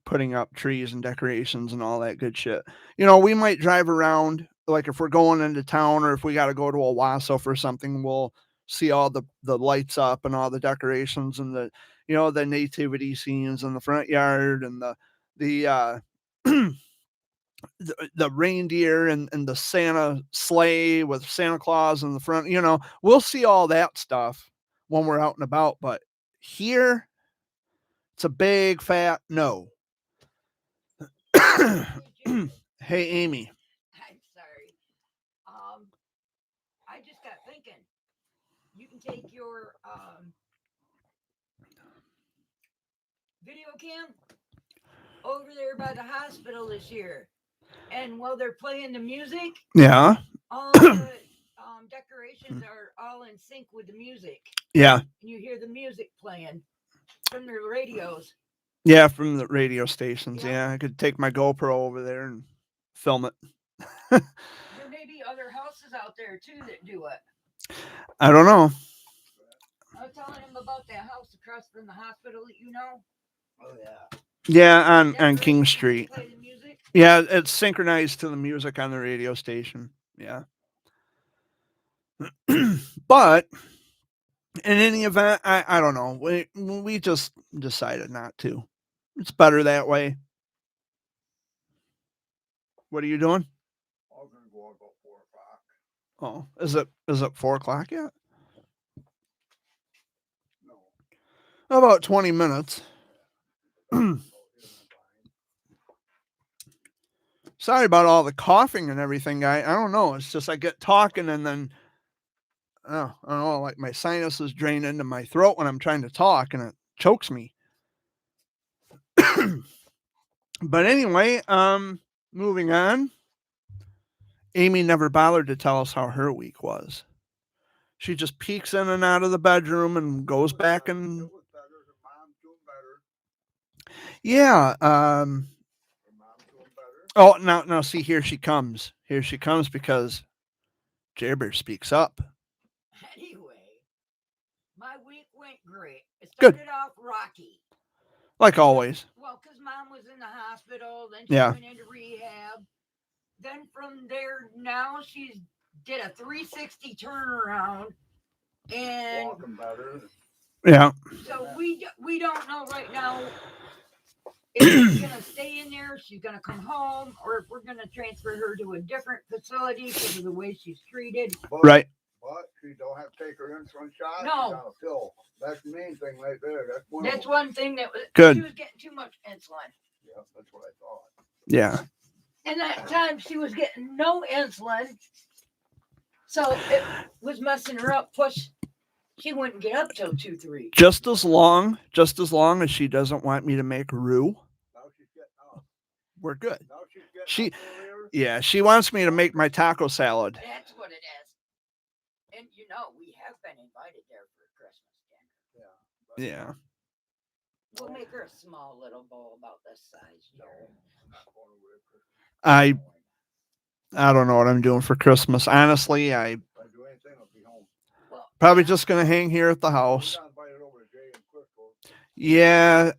[SPEAKER 1] putting up trees and decorations and all that good shit. We might drive around, like if we're going into town or if we got to go to Owasso for something, we'll see all the lights up and all the decorations and the nativity scenes in the front yard and the the reindeer and the Santa sleigh with Santa Claus in the front. We'll see all that stuff when we're out and about, but here it's a big fat no. Hey, Amy.
[SPEAKER 3] I'm sorry. I just got thinking. You can take your video cam over there by the hospital this year, and while they're playing the music,
[SPEAKER 1] Yeah.
[SPEAKER 3] all the decorations are all in sync with the music.
[SPEAKER 1] Yeah.
[SPEAKER 3] And you hear the music playing from their radios.
[SPEAKER 1] Yeah, from the radio stations.
[SPEAKER 3] Yeah.
[SPEAKER 1] Yeah, I could take my GoPro over there and film it.
[SPEAKER 3] There may be other houses out there too that do it.
[SPEAKER 1] I don't know.
[SPEAKER 3] I was telling him about that house across from the hospital that you know.
[SPEAKER 2] Oh yeah.
[SPEAKER 1] Yeah, on
[SPEAKER 3] Decorations
[SPEAKER 1] King
[SPEAKER 3] and
[SPEAKER 1] Street.
[SPEAKER 3] play the music.
[SPEAKER 1] Yeah, it's synchronized to the music on the radio station. Yeah. But in any event, I don't know. We just decided not to. It's better that way. What are you doing?
[SPEAKER 2] I was gonna go out about 4 o'clock.
[SPEAKER 1] Oh, is it 4 o'clock yet?
[SPEAKER 2] No.
[SPEAKER 1] About 20 minutes. Sorry about all the coughing and everything, guy. I don't know. It's just I get talking and then I don't know, like my sinuses drain into my throat when I'm trying to talk and it chokes me. But anyway, moving on. Amy never bothered to tell us how her week was. She just peeks in and out of the bedroom and goes back and
[SPEAKER 2] It was better. The mom's doing better.
[SPEAKER 1] yeah.
[SPEAKER 2] The mom's doing better.
[SPEAKER 1] Oh, now see, here she comes. Here she comes because Jabber speaks up.
[SPEAKER 3] Anyway, my week went great. It
[SPEAKER 1] Good.
[SPEAKER 3] started off rocky.
[SPEAKER 1] Like always.
[SPEAKER 3] Well, because mom was in the hospital. Then she
[SPEAKER 1] Yeah.
[SPEAKER 3] went into rehab. Then from there, now she's did a 360 turnaround, and
[SPEAKER 2] Walking better.
[SPEAKER 1] Yeah.
[SPEAKER 3] so we don't know right now if she's gonna stay in there, she's gonna come home, or if we're gonna transfer her to a different facility because of the way she's treated.
[SPEAKER 1] Right.
[SPEAKER 2] But she don't have to take her insulin shot.
[SPEAKER 3] No.
[SPEAKER 2] She got a pill. That's the main thing right there. That's one.
[SPEAKER 3] That's
[SPEAKER 2] of them.
[SPEAKER 3] one thing that was
[SPEAKER 1] Good.
[SPEAKER 3] She was getting too much insulin.
[SPEAKER 2] Yeah, that's what I thought.
[SPEAKER 1] Yeah.
[SPEAKER 3] And that time she was getting no insulin, so it was messing her up. Plus, she wouldn't get up till 2-3.
[SPEAKER 1] Just as long as she doesn't want me to make roux,
[SPEAKER 2] Now she's getting up.
[SPEAKER 1] we're good.
[SPEAKER 2] Now she's getting
[SPEAKER 1] She-
[SPEAKER 2] up earlier.
[SPEAKER 1] Yeah, she wants me to make my taco salad.
[SPEAKER 3] That's what it is. And you know, we have been invited there for Christmas dinner.
[SPEAKER 2] But
[SPEAKER 1] Yeah.
[SPEAKER 3] We'll make her a small little bowl about this size.
[SPEAKER 2] no,
[SPEAKER 3] Jared.
[SPEAKER 2] not going over there Christmas.
[SPEAKER 1] I don't know what I'm doing for Christmas. Honestly, I
[SPEAKER 2] If I do anything, I'll be home.
[SPEAKER 3] Well,
[SPEAKER 1] probably just gonna hang here at the
[SPEAKER 2] We
[SPEAKER 1] house.
[SPEAKER 2] got invited over to Jay and Crystal.
[SPEAKER 1] Yeah,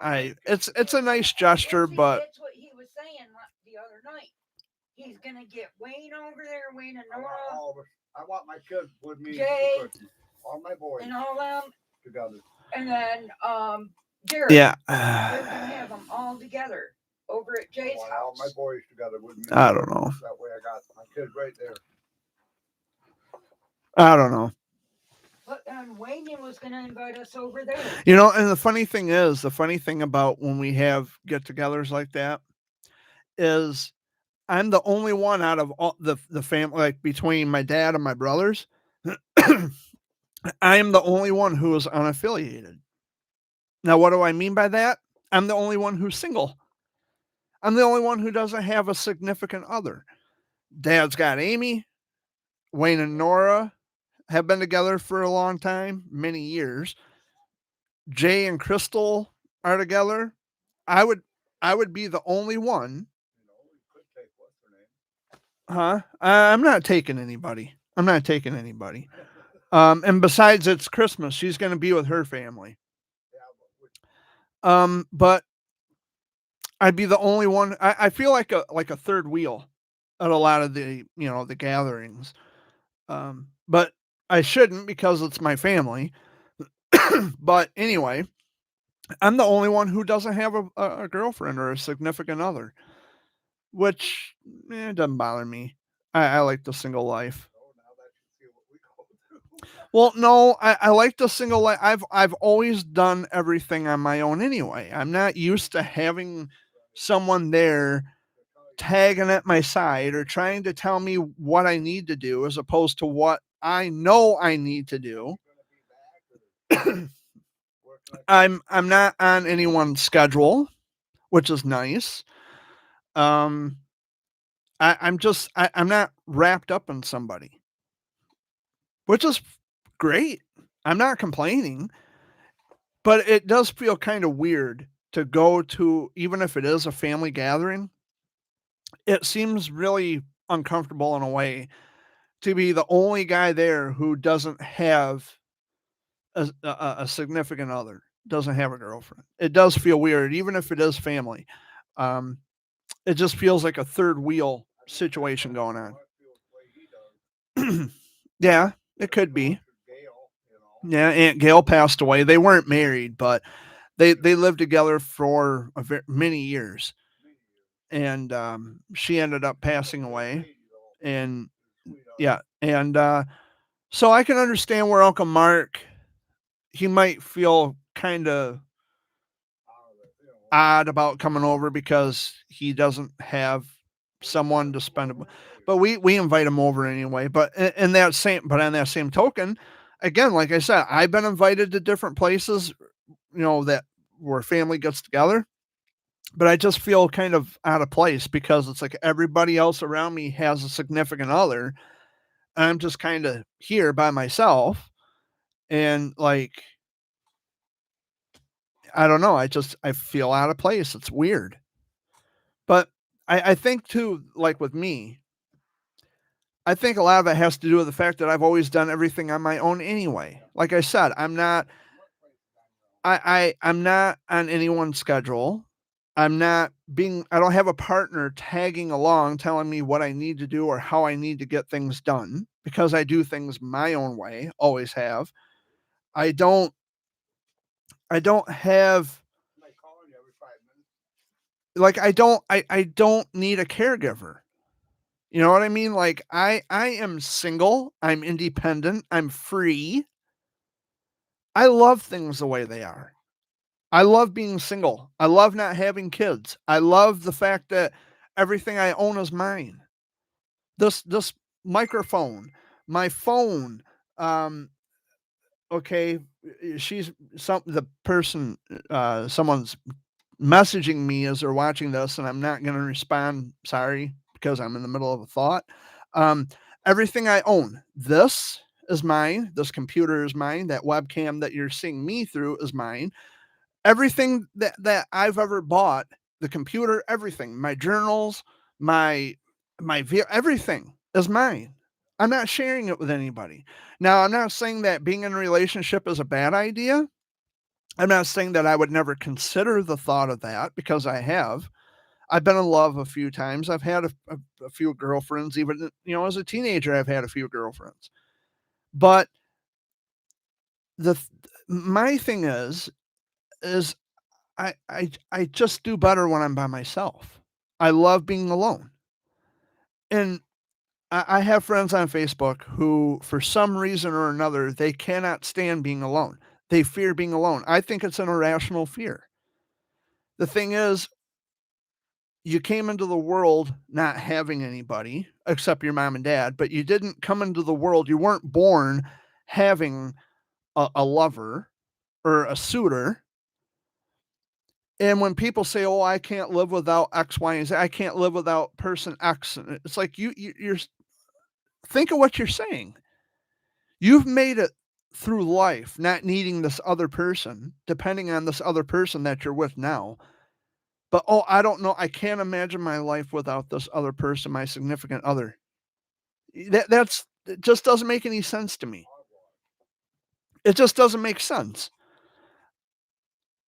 [SPEAKER 2] I mean,
[SPEAKER 1] it's a nice gesture,
[SPEAKER 3] see,
[SPEAKER 1] but
[SPEAKER 3] that's what he was saying the other night. He's gonna get Wayne over there, Wayne and
[SPEAKER 2] I want
[SPEAKER 3] Nora,
[SPEAKER 2] all of us. I want my kids with me
[SPEAKER 3] Jay.
[SPEAKER 2] for Christmas. All my boys
[SPEAKER 3] and all them,
[SPEAKER 2] together.
[SPEAKER 3] and then Jared.
[SPEAKER 1] yeah.
[SPEAKER 3] They're gonna have them all together over at
[SPEAKER 2] I
[SPEAKER 3] Jay's
[SPEAKER 2] want all
[SPEAKER 3] house.
[SPEAKER 2] my boys together with me.
[SPEAKER 1] I don't know.
[SPEAKER 2] That way I got my kids right there.
[SPEAKER 1] I don't know.
[SPEAKER 3] But Wayne was gonna invite us over there.
[SPEAKER 1] You know, and the funny thing about when we have get-togethers like that is I'm the only one out of all the family, like between my dad and my brothers. I am the only one who is unaffiliated. Now, what do I mean by that? I'm the only one who's single. I'm the only one who doesn't have a significant other. Dad's got Amy. Wayne and Nora have been together for a long time, many years. Jay and Crystal are together. I would be the only one.
[SPEAKER 2] You know, we could take what's her name.
[SPEAKER 1] Huh? I'm not taking anybody. And besides, it's Christmas. She's going to be with her family.
[SPEAKER 2] Yeah, but
[SPEAKER 1] But I'd be the only one. I feel like a third wheel at a lot of the the gatherings. But I shouldn't because it's my family. But anyway, I'm the only one who doesn't have a girlfriend or a significant other, which it doesn't bother me. I like the single life.
[SPEAKER 2] no, now that you see what we go through.
[SPEAKER 1] Well, no, I like the single life. I've always done everything on my own anyway. I'm not used to having someone there tagging at my side or trying to tell me what I need to do as opposed to what I know I need to do.
[SPEAKER 2] Working like
[SPEAKER 1] I'm not on anyone's schedule, which is nice. I'm not wrapped up in somebody, which is great. I'm not complaining, but it does feel kind of weird to go to, even if it is a family gathering. It seems really uncomfortable in a way to be the only guy there who doesn't have a significant other, doesn't have a girlfriend. It does feel weird, even if it is family. It just feels like a third wheel situation going on.
[SPEAKER 2] what feels the way he does.
[SPEAKER 1] Yeah, it could be.
[SPEAKER 2] Gail, you know.
[SPEAKER 1] Yeah, Aunt Gail passed away. They weren't married, but they lived together for many years, and she ended up passing away. And yeah, and so I can understand where Uncle Mark, he might feel kind of odd about coming over because he doesn't have someone to spend but we invite him over anyway. But on that same token, again, like I said, I've been invited to different places, that where family gets together, but I just feel kind of out of place because it's like everybody else around me has a significant other. And I'm just kind of here by myself, and like, I don't know. I feel out of place. It's weird. But I think too, like with me, I think a lot of it has to do with the fact that I've always done everything on my own anyway. Like I said, I'm not I'm not on anyone's schedule. I don't have a partner tagging along telling me what I need to do or how I need to get things done because I do things my own way, always have. I don't I don't have
[SPEAKER 2] Like calling you every 5 minutes.
[SPEAKER 1] like I don't need a caregiver. You know what I mean? Like I am single, I'm independent, I'm free. I love things the way they are. I love being single. I love not having kids. I love the fact that everything I own is mine. This microphone, my phone, um, okay, she's the person, someone's messaging me as they're watching this, and I'm not going to respond. Sorry, because I'm in the middle of a thought. Um, Everything I own, this is mine. This computer is mine. That webcam that you're seeing me through is mine. Everything that I've ever bought, the computer, everything, my journals, my everything is mine. I'm not sharing it with anybody. Now, I'm not saying that being in a relationship is a bad idea. I'm not saying that I would never consider the thought of that because I have. I've been in love a few times. I've had a few girlfriends, even as a teenager. I've had a few girlfriends, but the my thing is I just do better when I'm by myself. I love being alone. And I have friends on Facebook who, for some reason or another, they cannot stand being alone. They fear being alone. I think it's an irrational fear. The thing is, you came into the world not having anybody except your mom and dad, but you didn't come into the world, you weren't born having a lover or a suitor. And when people say, "Oh, I can't live without X, Y, and Z. I can't live without person X," and it's like you're think of what you're saying. You've made it through life not needing this other person, depending on this other person that you're with now. But oh, I don't know. I can't imagine my life without this other person, my significant other. It just doesn't make any sense to me. It just doesn't make sense.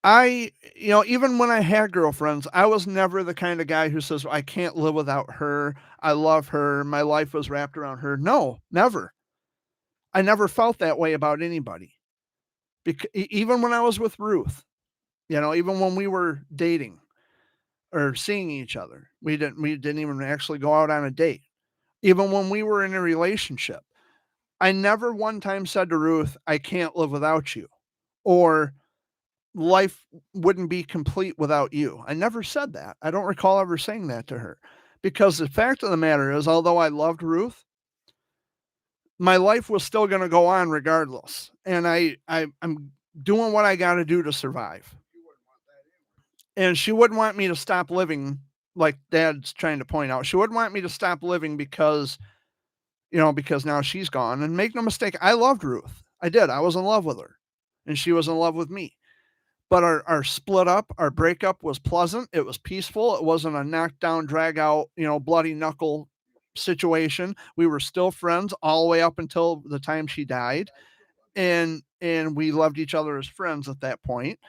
[SPEAKER 1] Even when I had girlfriends, I was never the kind of guy who says, I can't live without her. I love her. My life was wrapped around her. No, never. I never felt that way about anybody. Even when I was with Ruth, even when we were dating or seeing each other, we didn't even actually go out on a date. Even when we were in a relationship, I never one time said to Ruth, I can't live without you, or life wouldn't be complete without you. I never said that. I don't recall ever saying that to her, because the fact of the matter is, although I loved Ruth, my life was still going to go on regardless. And I'm doing what I got to do to survive. And she wouldn't want me to stop living, like Dad's trying to point out. She wouldn't want me to stop living because now she's gone. And make no mistake, I loved Ruth. I did. I was in love with her, and she was in love with me. But our split up, our breakup was pleasant. It was peaceful. It wasn't a knockdown, drag out, bloody knuckle situation. We were still friends all the way up until the time she died. And we loved each other as friends at that point.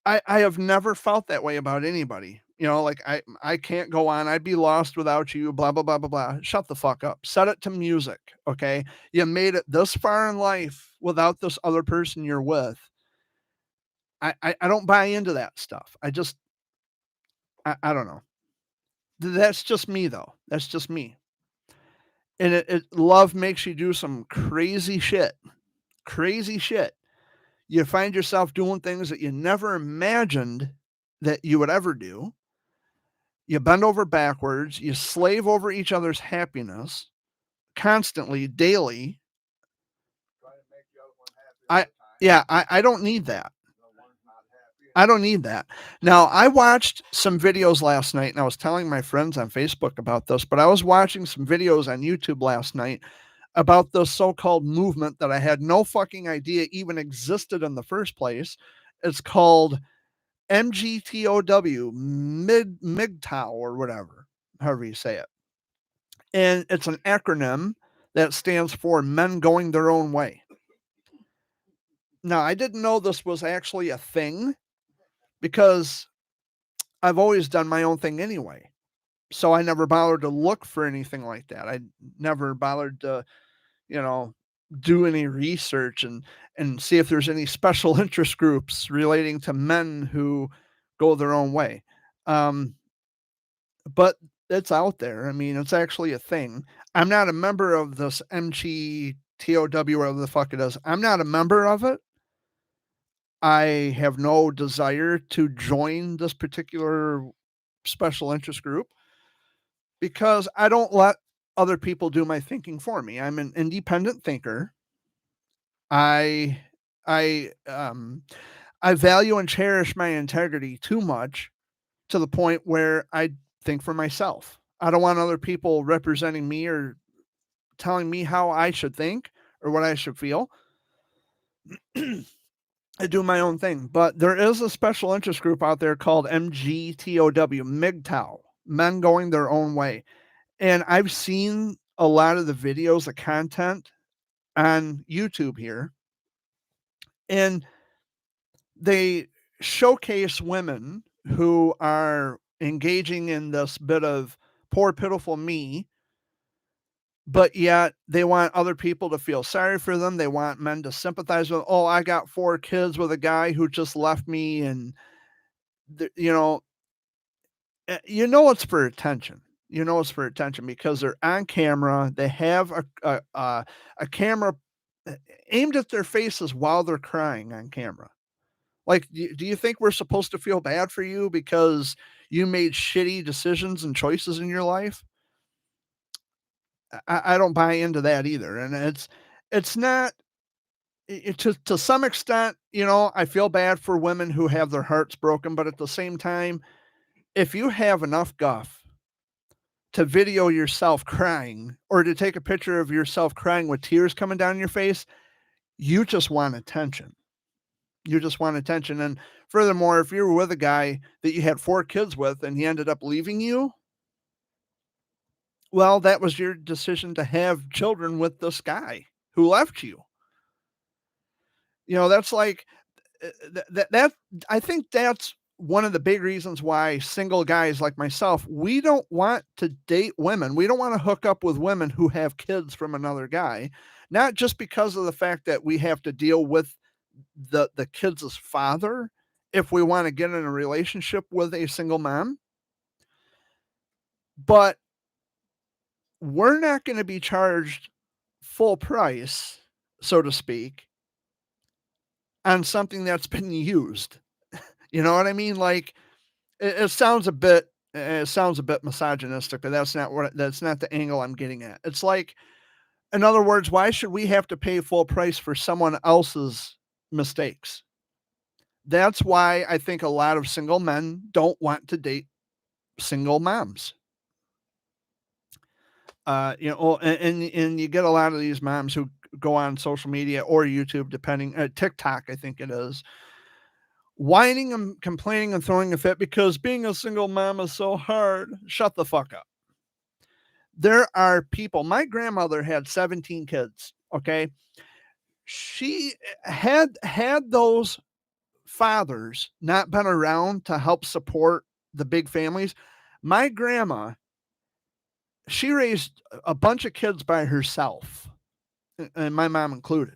[SPEAKER 1] I have never felt that way about anybody. Like I can't go on. I'd be lost without you, blah, blah, blah, blah, blah. Shut the fuck up. Set it to music. Okay. You made it this far in life without this other person you're with. I don't buy into that stuff. I don't know. That's just me though. That's just me. And love makes you do some crazy shit. Crazy shit. You find yourself doing things that you never imagined that you would ever do. You bend over backwards, you slave over each other's happiness constantly, daily. I don't need that. I don't need that. Now, I watched some videos last night, and I was telling my friends on Facebook about this, but I was watching some videos on YouTube last night about the so-called movement that I had no fucking idea even existed in the first place. It's called MGTOW, MGTOW or whatever, however you say it. And it's an acronym that stands for Men Going Their Own Way. Now, I didn't know this was actually a thing because I've always done my own thing anyway. So I never bothered to look for anything like that. I never bothered to, you know, do any research and see if there's any special interest groups relating to men who go their own way. Um, but it's out there. I mean, it's actually a thing. I'm not a member of this MGTOW, whatever the fuck it is. I'm not a member of it. I have no desire to join this particular special interest group because I don't let other people do my thinking for me. I'm an independent thinker. I I um I value and cherish my integrity too much to the point where I think for myself. I don't want other people representing me or telling me how I should think or what I should feel. I do my own thing. But there is a special interest group out there called MGTOW, MGTOW, men going their own way. And I've seen a lot of the videos, the content on YouTube here, and they showcase women who are engaging in this bit of poor, pitiful me, but yet they want other people to feel sorry for them. They want men to sympathize with, oh, I got 4 kids with a guy who just left me. And, you know, it's for attention. You know it's for attention because they're on camera. They have a camera aimed at their faces while they're crying on camera. Like, do you think we're supposed to feel bad for you because you made shitty decisions and choices in your life? I don't buy into that either, and it's not to some extent. I feel bad for women who have their hearts broken, but at the same time, if you have enough guff to video yourself crying or to take a picture of yourself crying with tears coming down your face, you just want attention. You just want attention. And furthermore, if you were with a guy that you had 4 kids with and he ended up leaving you, well, that was your decision to have children with this guy who left you. That's like that I think that's one of the big reasons why single guys like myself, we don't want to date women. We don't want to hook up with women who have kids from another guy, not just because of the fact that we have to deal with the kids' father if we want to get in a relationship with a single mom, but we're not going to be charged full price, so to speak, on something that's been used. You know what I mean? Like it sounds a bit misogynistic, but that's not the angle I'm getting at. It's like, in other words, why should we have to pay full price for someone else's mistakes? That's why I think a lot of single men don't want to date single moms. And you get a lot of these moms who go on social media or YouTube, depending, TikTok, I think it is, whining and complaining and throwing a fit because being a single mom is so hard. Shut the fuck up. There are people. My grandmother had 17 kids. Okay, she had those fathers not been around to help support the big families. My grandma, she raised a bunch of kids by herself, and my mom included.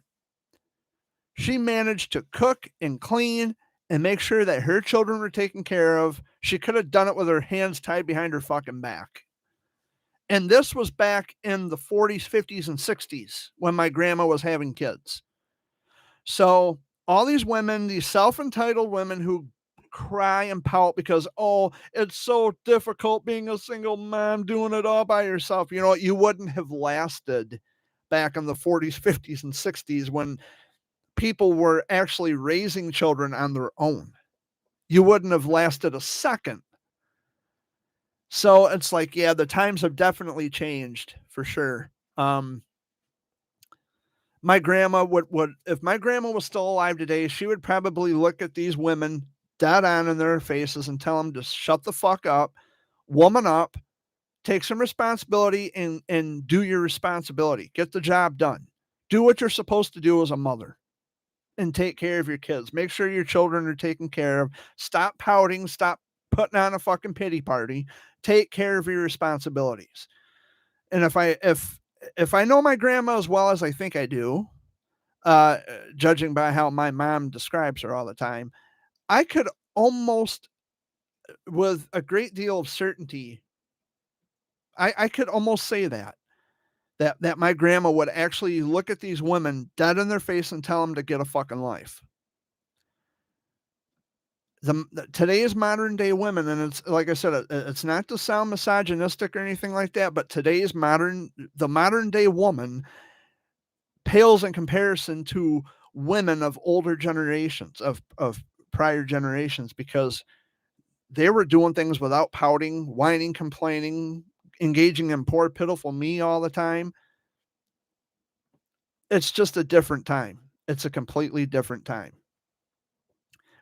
[SPEAKER 1] She managed to cook and clean and make sure that her children were taken care of. She could have done it with her hands tied behind her fucking back. And this was back in the 40s, 50s, and 60s when my grandma was having kids. So all these women, these self-entitled women who cry and pout because, oh, it's so difficult being a single mom doing it all by yourself. You know what? You wouldn't have lasted back in the 40s, 50s, and 60s when people were actually raising children on their own. You wouldn't have lasted a second. So it's like, yeah, the times have definitely changed for sure. My grandma would if my grandma was still alive today, she would probably look at these women dead on in their faces and tell them to shut the fuck up, woman up, take some responsibility and do your responsibility. Get the job done. Do what you're supposed to do as a mother. and take care of your kids. Make sure your children are taken care of. Stop pouting. Stop putting on a fucking pity party. Take care of your responsibilities. And if I know my grandma as well as I think I do, uh, judging by how my mom describes her all the time, I could almost, with a great deal of certainty, I could almost say that my grandma would actually look at these women dead in their face and tell them to get a fucking life. Today's modern day women, and it's like I said, it's not to sound misogynistic or anything like that, but the modern day woman pales in comparison to women of older generations, of prior generations, because they were doing things without pouting, whining, complaining, engaging in poor, pitiful me all the time. It's just a different time. It's a completely different time.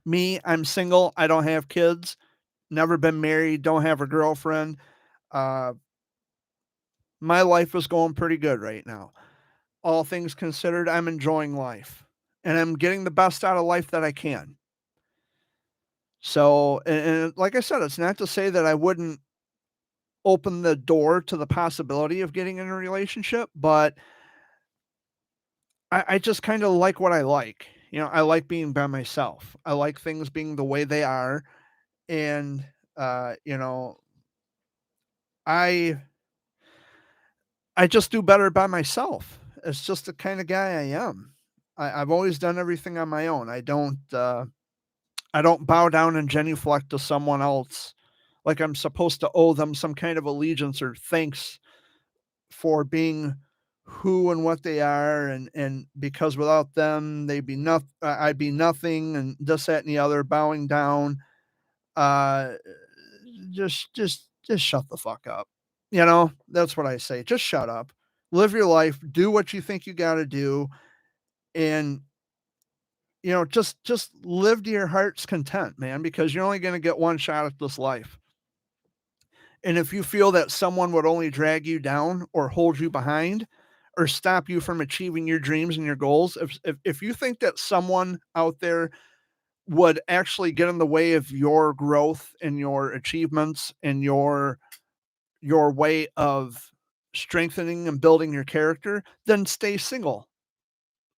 [SPEAKER 1] Me, I'm single. I don't have kids. Never been married. Don't have a girlfriend. Uh, my life is going pretty good right now. All things considered, I'm enjoying life and I'm getting the best out of life that I can. So, and like I said, it's not to say that I wouldn't open the door to the possibility of getting in a relationship, but I just kind of like what I like. You know, I like being by myself. I like things being the way they are. And, you know, I, I just do better by myself. It's just the kind of guy I am. I've always done everything on my own. I don't bow down and genuflect to someone else like I'm supposed to owe them some kind of allegiance or thanks for being who and what they are, and because without them they'd be nothing, I'd be nothing, and this, that, and the other, bowing down. Uh, just shut the fuck up. You know, that's what I say. Just shut up. Live your life. Do what you think you got to do, and you know, just live to your heart's content, man, because you're only going to get one shot at this life. And if you feel that someone would only drag you down or hold you behind or stop you from achieving your dreams and your goals, if you think that someone out there would actually get in the way of your growth and your achievements and your way of strengthening and building your character, then stay single.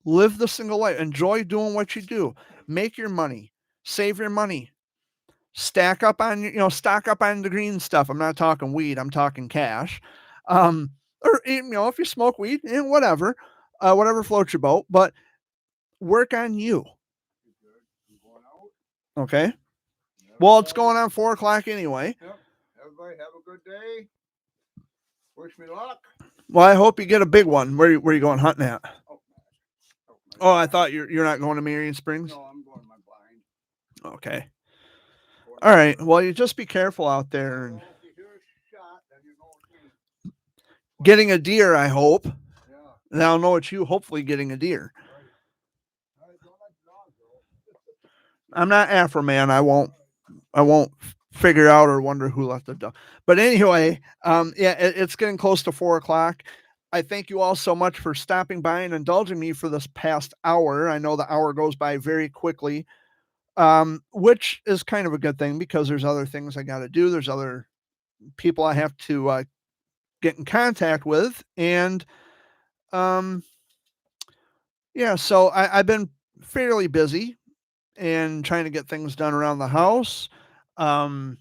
[SPEAKER 1] Live the single life. Enjoy doing what you do. Make your money. Save your money. Stack up on, you know, stock up on the green stuff. I'm not talking weed. I'm talking cash. Or you know, if you smoke weed, whatever, whatever floats your boat. But work on you.
[SPEAKER 2] You going out?
[SPEAKER 1] Okay. Well, it's going on 4 o'clock anyway.
[SPEAKER 2] Yep. Everybody have a good day. Wish me luck.
[SPEAKER 1] Well, I hope you get a big one. Where you going hunting at?
[SPEAKER 2] Oh,
[SPEAKER 1] Oh, I thought you're not going to Marion Springs.
[SPEAKER 2] No, I'm going to my blind.
[SPEAKER 1] Okay. All right. Well, you just be careful out there and
[SPEAKER 2] Well, if you hear a shot, then you know it's me.
[SPEAKER 1] getting a deer. I hope.
[SPEAKER 2] Yeah.
[SPEAKER 1] And I'll know it's you. Hopefully, getting a deer.
[SPEAKER 2] Right. All right, don't let the dog go.
[SPEAKER 1] I'm not Afro man. I won't figure out or wonder who left the dog. But anyway, yeah, it's getting close to 4 o'clock. I thank you all so much for stopping by and indulging me for this past hour. I know the hour goes by very quickly, which is kind of a good thing because there's other things I got to do. There's other people I have to get in contact with, and yeah. So I've been fairly busy and trying to get things done around the house. Um,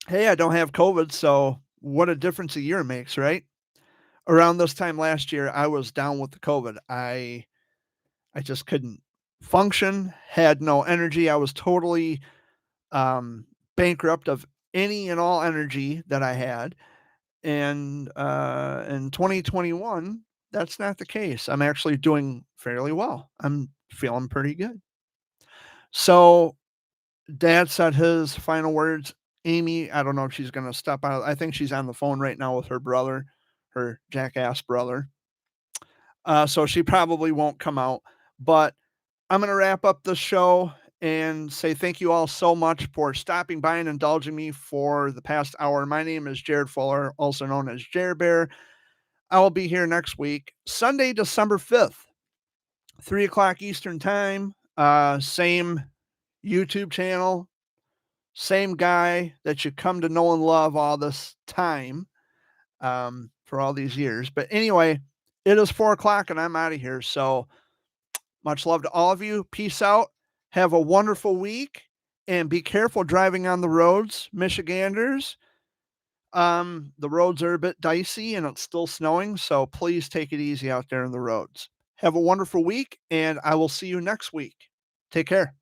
[SPEAKER 1] hey, I don't have COVID, so what a difference a year makes, right? Around this time last year, I was down with the COVID. I just couldn't function, had no energy. I was totally bankrupt of any and all energy that I had. And in 2021, that's not the case. I'm actually doing fairly well. I'm feeling pretty good. So Dad said his final words. Amy, I don't know if she's going to step out. I think she's on the phone right now with her brother, her jackass brother. So she probably won't come out. But I'm going to wrap up the show and say thank you all so much for stopping by and indulging me for the past hour. My name is Jared Fuller, also known as Jared Bear. I will be here next week, Sunday, December 5th. 3 o'clock Eastern time. Same YouTube channel, same guy that you come to know and love all this time, for all these years. But anyway, it is 4 o'clock and I'm out of here. So much love to all of you. Peace out. Have a wonderful week and be careful driving on the roads, Michiganders. The roads are a bit dicey and it's still snowing, so please take it easy out there in the roads. Have a wonderful week and I will see you next week. Take care.